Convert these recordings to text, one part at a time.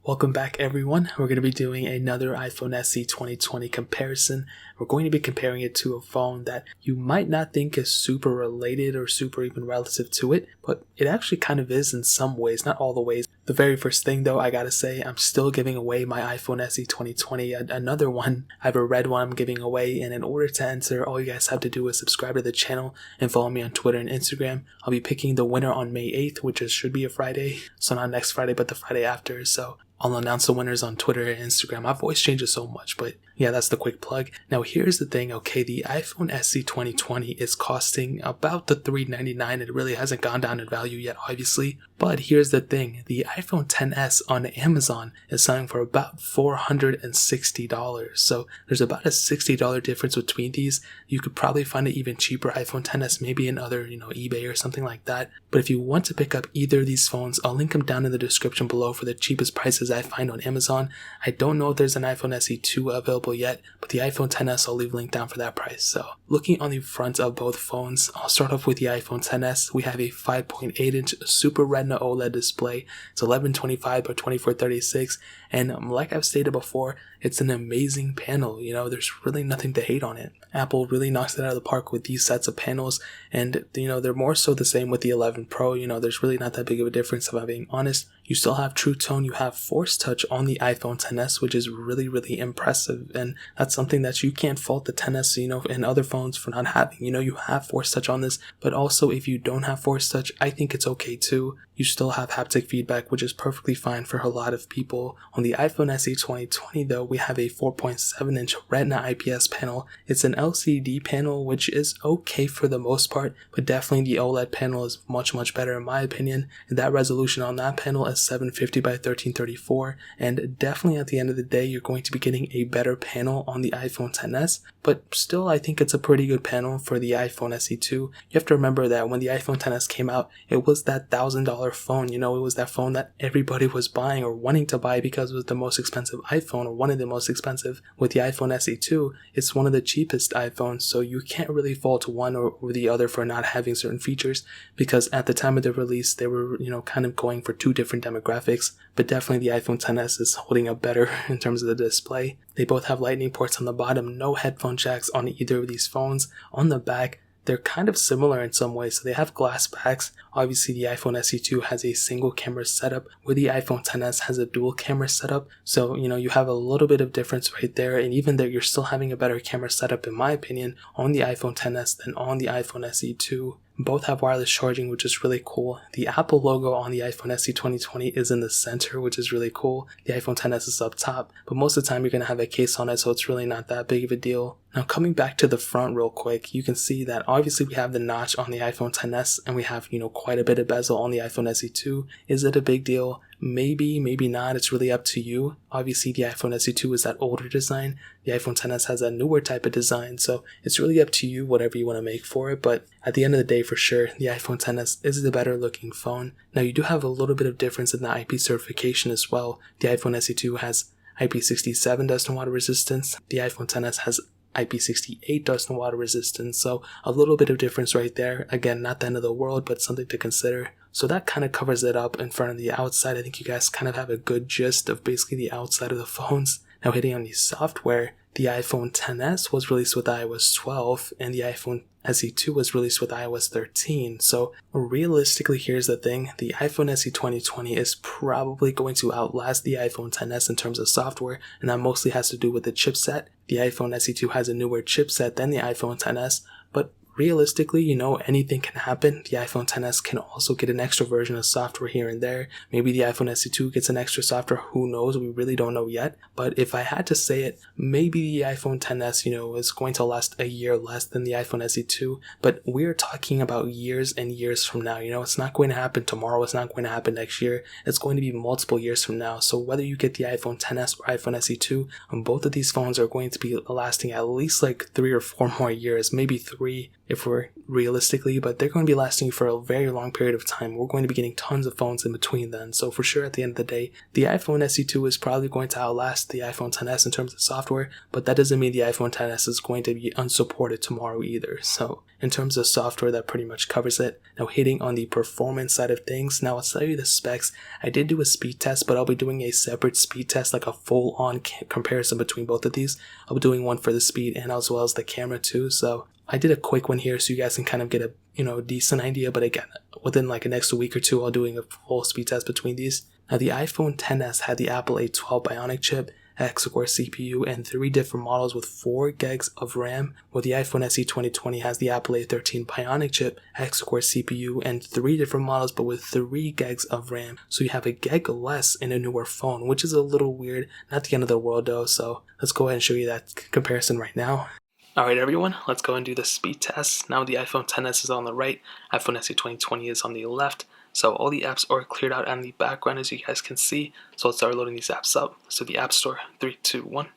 Welcome back everyone. We're going to be doing another iPhone SE 2020 comparison. We're going to be comparing it to a phone that you might not think is super related or super even relative to it, but it actually kind of is in some ways, not all the ways. The very first thing though, I gotta say, I'm still giving away my iPhone SE 2020, another one. I have a red one I'm giving away, and in order to enter, all you guys have to do is subscribe to the channel and follow me on Twitter and Instagram. I'll be picking the winner on May 8th, which should be a Friday, so not next Friday, but the Friday after, so I'll announce the winners on Twitter and Instagram. My voice changes so much, but yeah, that's the quick plug. Now here's the thing, okay, the iPhone SE 2020 is costing about the $399. It really hasn't gone down in value yet, obviously. But here's the thing, the iPhone XS on Amazon is selling for about $460. So there's about a $60 difference between these. You could probably find an even cheaper iPhone XS, maybe in other, eBay or something like that. But if you want to pick up either of these phones, I'll link them down in the description below for the cheapest prices I find on Amazon. I don't know if there's an iPhone SE 2 available yet, but the iPhone XS I'll leave a link down for that price. So looking on the front of both phones, I'll start off with the iPhone XS. We have a 5.8-inch Super Retina OLED display. It's 1125 by 2436, and like I've stated before, it's an amazing panel. There's really nothing to hate on it. Apple really knocks it out of the park with these sets of panels, and they're more so the same with the 11 Pro. There's really not that big of a difference, if I'm being honest. You still have True Tone, you have Force Touch on the iPhone XS, which is really, really impressive, and that's something that you can't fault the XS, and other phones for not having. You have Force Touch on this, but also if you don't have Force Touch, I think it's okay too. You still have haptic feedback, which is perfectly fine for a lot of people. On the iPhone SE 2020 though, we have a 4.7-inch Retina IPS panel. It's an LCD panel, which is okay for the most part, but definitely the OLED panel is much, much better in my opinion. And that resolution on that panel is 750 by 1334, and definitely at the end of the day, you're going to be getting a better panel on the iPhone XS, but still I think it's a pretty good panel for the iPhone SE 2. You have to remember that when the iPhone XS came out, it was that $1,000 phone. It was that phone that everybody was buying or wanting to buy because it was the most expensive iPhone, or one of the most expensive. With the iPhone SE 2, it's one of the cheapest iPhones, so you can't really fault one or the other for not having certain features, because at the time of the release, they were, kind of going for two different demographics, but definitely the iPhone XS is holding up better in terms of the display. They both have lightning ports on the bottom, no headphone jacks on either of these phones. On the back, they're kind of similar in some ways, so they have glass backs. Obviously, the iPhone SE 2 has a single camera setup, where the iPhone XS has a dual camera setup. So, you have a little bit of difference right there, and even though you're still having a better camera setup, in my opinion, on the iPhone XS than on the iPhone SE 2. Both have wireless charging, which is really cool. The Apple logo on the iPhone SE 2020 is in the center, which is really cool. The iPhone XS is up top, but most of the time you're going to have a case on it, so it's really not that big of a deal. Now coming back to the front real quick, you can see that obviously we have the notch on the iPhone XS, and we have, quite a bit of bezel on the iPhone SE 2. Is it a big deal? Maybe, maybe not. It's really up to you. Obviously, the iPhone SE 2 is that older design. The iPhone XS has a newer type of design, so it's really up to you, whatever you want to make for it. But at the end of the day, for sure, the iPhone XS is the better looking phone. Now, you do have a little bit of difference in the IP certification as well. The iPhone SE 2 has IP67 dust and water resistance. The iPhone XS has IP68 dust and water resistance, so a little bit of difference right there. Again, not the end of the world, but something to consider. So that kind of covers it up in front of the outside. I think you guys kind of have a good gist of basically the outside of the phones. Now hitting on the software, the iPhone XS was released with iOS 12, and the iPhone SE 2 was released with iOS 13. So realistically, here's the thing. The iPhone SE 2020 is probably going to outlast the iPhone XS in terms of software, and that mostly has to do with the chipset. The iPhone SE 2 has a newer chipset than the iPhone XS, but realistically, anything can happen. The iPhone XS can also get an extra version of software here and there. Maybe the iPhone SE 2 gets an extra software. Who knows? We really don't know yet. But if I had to say it, maybe the iPhone XS, is going to last a year less than the iPhone SE 2. But we're talking about years and years from now. It's not going to happen tomorrow. It's not going to happen next year. It's going to be multiple years from now. So whether you get the iPhone XS or iPhone SE 2, both of these phones are going to be lasting at least like 3 or 4 more years, maybe 3. If we're realistically, but they're going to be lasting you for a very long period of time. We're going to be getting tons of phones in between then. So for sure, at the end of the day, the iPhone SE2 is probably going to outlast the iPhone XS in terms of software, but that doesn't mean the iPhone XS is going to be unsupported tomorrow either. So in terms of software, that pretty much covers it. Now hitting on the performance side of things, now I'll tell you the specs. I did do a speed test, but I'll be doing a separate speed test, like a full-on comparison between both of these. I'll be doing one for the speed and as well as the camera too. So I did a quick one here so you guys can kind of get a decent idea, but again, within like the next week or two, I'll doing a full speed test between these. Now the iPhone XS had the Apple A12 Bionic chip, Hexa-core CPU, and 3 different models with 4 gigs of RAM, while the iPhone SE 2020 has the Apple A13 Bionic chip, Hexa-core CPU, and 3 different models but with 3 gigs of RAM. So you have a gig less in a newer phone, which is a little weird. Not the end of the world though, so let's go ahead and show you that comparison right now. Alright everyone, let's go and do the speed test. Now the iPhone XS is on the right, iPhone SE 2020 is on the left. So all the apps are cleared out on the background as you guys can see. So let's start loading these apps up. So the App Store, 3, 2, 1.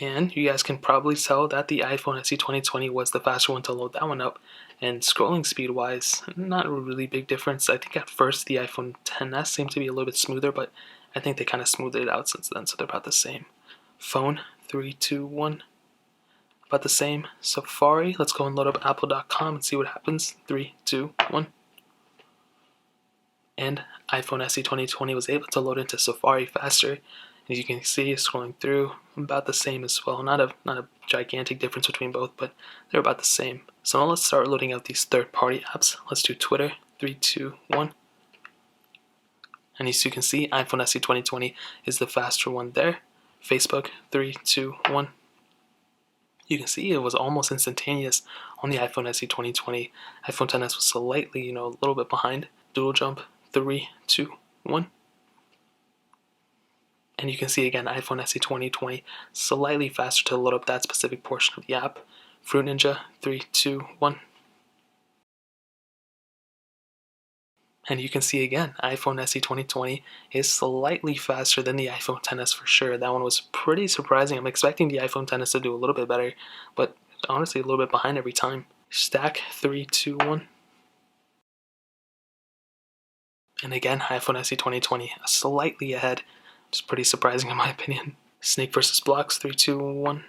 And you guys can probably tell that the iPhone SE 2020 was the faster one to load that one up. And scrolling speed wise, not a really big difference. I think at first the iPhone XS seemed to be a little bit smoother, but I think they kind of smoothed it out since then, so they're about the same. Phone, 3, 2, 1. About the same. Safari, let's go and load up apple.com and see what happens. 3, 2, 1. And iPhone SE 2020 was able to load into Safari faster. As you can see, scrolling through, about the same as well. Not a gigantic difference between both, but they're about the same. So now let's start loading out these third-party apps. Let's do Twitter, 3, 2, 1. And as you can see, iPhone SE 2020 is the faster one there. Facebook, 3, 2, 1. You can see it was almost instantaneous on the iPhone SE 2020. iPhone XS was slightly, a little bit behind. Doodle jump, 3, 2, 1. And you can see again, iPhone SE 2020 slightly faster to load up that specific portion of the app. Fruit Ninja, 3, 2, 1. And you can see again, iPhone SE 2020 is slightly faster than the iPhone XS for sure. That one was pretty surprising. I'm expecting the iPhone XS to do a little bit better, but honestly a little bit behind every time. Stack, 3, 2, 1. And again, iPhone SE 2020 slightly ahead, which is pretty surprising in my opinion. Snake versus Blocks, 3, 2, 1.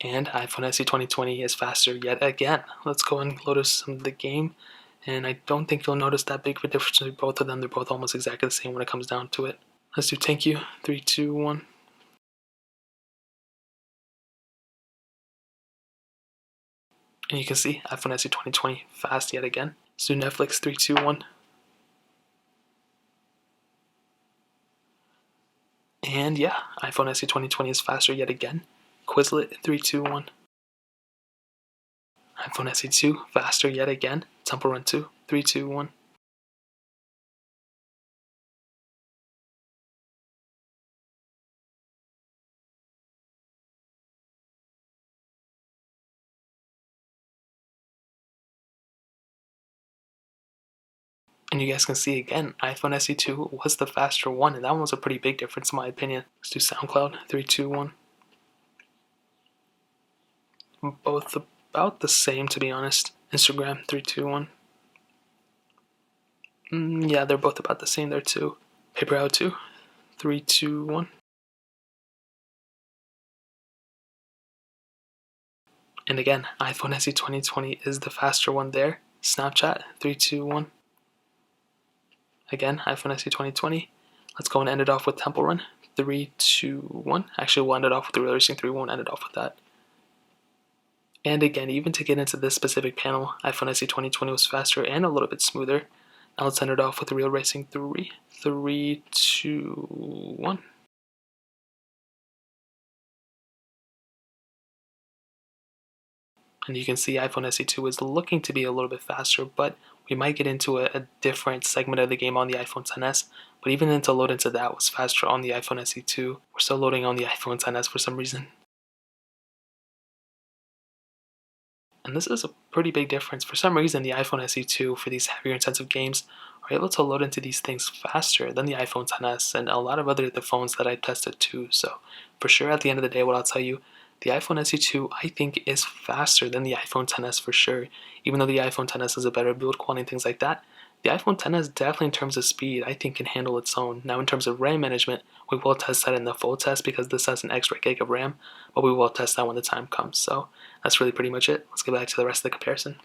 And iPhone SE 2020 is faster yet again. Let's go and load us some of the game. And I don't think you'll notice that big of a difference between both of them. They're both almost exactly the same when it comes down to it. Let's do Thank You, 3, 2, 1. And you can see iPhone SE 2020 fast yet again. Let's do Netflix, 3, 2, 1. And yeah, iPhone SE 2020 is faster yet again. Quizlet, 3, 2, 1. iPhone SE 2 faster yet again. Temple Run 2, 3, 2, 1. And you guys can see again, iPhone SE 2 was the faster one, and that one was a pretty big difference in my opinion. Let's do SoundCloud, 3, 2, 1. Both about the same, to be honest. Instagram, 3, 2, 1. Yeah, they're both about the same there too. Paper How To, 3, 2, 1. And again, iPhone SE 2020 is the faster one there. Snapchat, 3, 2, 1. Again, iPhone SE 2020. Let's go and end it off with Temple Run, 3, 2, 1. Actually, we'll end it off with the Real Racing 3. We won't end it off with that. And again, even to get into this specific panel, iPhone SE 2020 was faster and a little bit smoother. Now let's end it off with the Real Racing 3, 3, 2, 1. And you can see iPhone SE 2 is looking to be a little bit faster, but we might get into a different segment of the game on the iPhone XS. But even to load into that was faster on the iPhone SE 2. We're still loading on the iPhone XS for some reason. And this is a pretty big difference. For some reason, the iPhone SE 2 for these heavier intensive games are able to load into these things faster than the iPhone XS and a lot of other the phones that I tested too. So for sure at the end of the day, what I'll tell you, the iPhone SE2 I think is faster than the iPhone XS for sure. Even though the iPhone XS has a better build quality and things like that, the iPhone XS definitely in terms of speed I think can handle its own. Now in terms of RAM management, we will test that in the full test because this has an extra gig of RAM, but we will test that when the time comes. So that's really pretty much it. Let's get back to the rest of the comparison.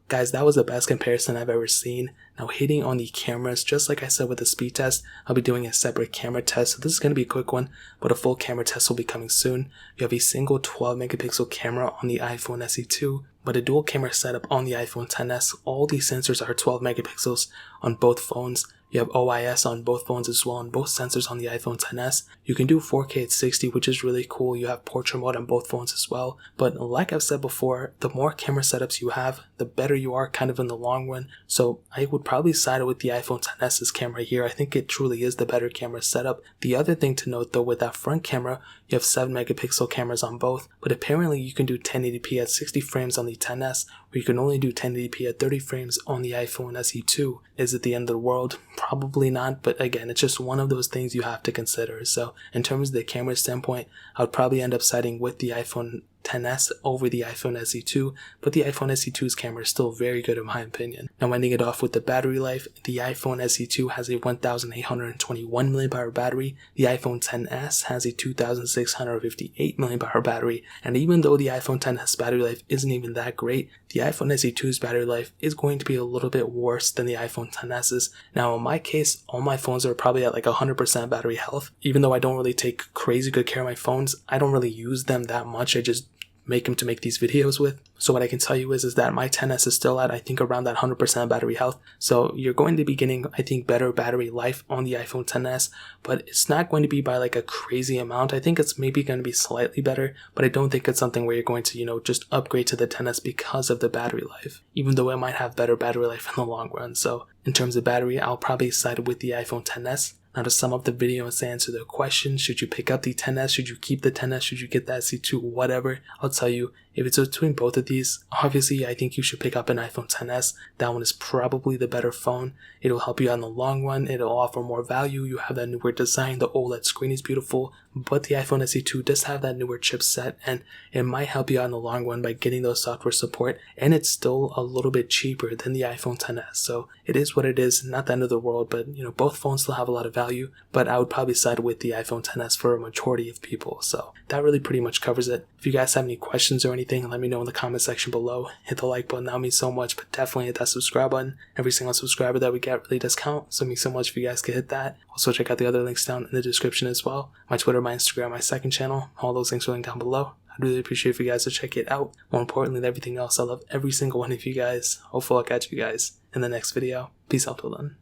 Guys, that was the best comparison I've ever seen. Now hitting on the cameras, just like I said with the speed test, I'll be doing a separate camera test. So this is going to be a quick one, but a full camera test will be coming soon. You have a single 12 megapixel camera on the iPhone SE2, but a dual camera setup on the iPhone XS. All these sensors are 12 megapixels on both phones. You have OIS on both phones as well, and both sensors on the iPhone XS. You can do 4K at 60, which is really cool. You have portrait mode on both phones as well. But like I've said before, the more camera setups you have, the better you are kind of in the long run. So I would probably side with the iPhone XS's camera here. I think it truly is the better camera setup. The other thing to note though, with that front camera, you have 7 megapixel cameras on both, but apparently you can do 1080p at 60 frames on the XS, or you can only do 1080p at 30 frames on the iPhone SE2. Is it the end of the world? Probably not, but again, it's just one of those things you have to consider. So in terms of the camera standpoint, I would probably end up siding with the iPhone XS over the iPhone SE2, but the iPhone SE2's camera is still very good in my opinion. Now ending it off with the battery life, the iPhone SE2 has a 1821 mAh battery, the iPhone XS has a 2658 mAh battery, and even though the iPhone XS battery life isn't even that great, the iPhone SE2's battery life is going to be a little bit worse than the iPhone XS's. Now in my case, all my phones are probably at like 100% battery health. Even though I don't really take crazy good care of my phones, I don't really use them that much. I just make them to make these videos with. So what I can tell you is that my XS is still at, I think, around that 100% battery health. So you're going to be getting, I think, better battery life on the iPhone XS, but it's not going to be by like a crazy amount. I think it's maybe going to be slightly better, but I don't think it's something where you're going to, just upgrade to the XS because of the battery life, even though it might have better battery life in the long run. So in terms of battery, I'll probably side with the iPhone XS. Now to sum up the video and to answer the question, should you pick up the XS, should you keep the XS, should you get the SE2, whatever, I'll tell you, if it's between both of these, obviously I think you should pick up an iPhone XS. That one is probably the better phone. It'll help you out in the long run, it'll offer more value, you have that newer design, the OLED screen is beautiful, but the iPhone SE2 does have that newer chipset, and it might help you out in the long run by getting those software support, and it's still a little bit cheaper than the iPhone XS. So it is what it is, not the end of the world, but both phones still have a lot of value, but I would probably side with the iPhone XS for a majority of people. So that really pretty much covers it. If you guys have any questions or anything, let me know in the comment section below. Hit the like button, that means so much, but definitely hit that subscribe button. Every single subscriber that we get really does count, so it means so much if you guys could hit that. Also check out the other links down in the description as well. My Twitter, my Instagram, my second channel, all those links are linked down below. I'd really appreciate if you guys to check it out. More importantly than everything else, I love every single one of you guys. Hopefully I'll catch you guys in the next video. Peace out till then.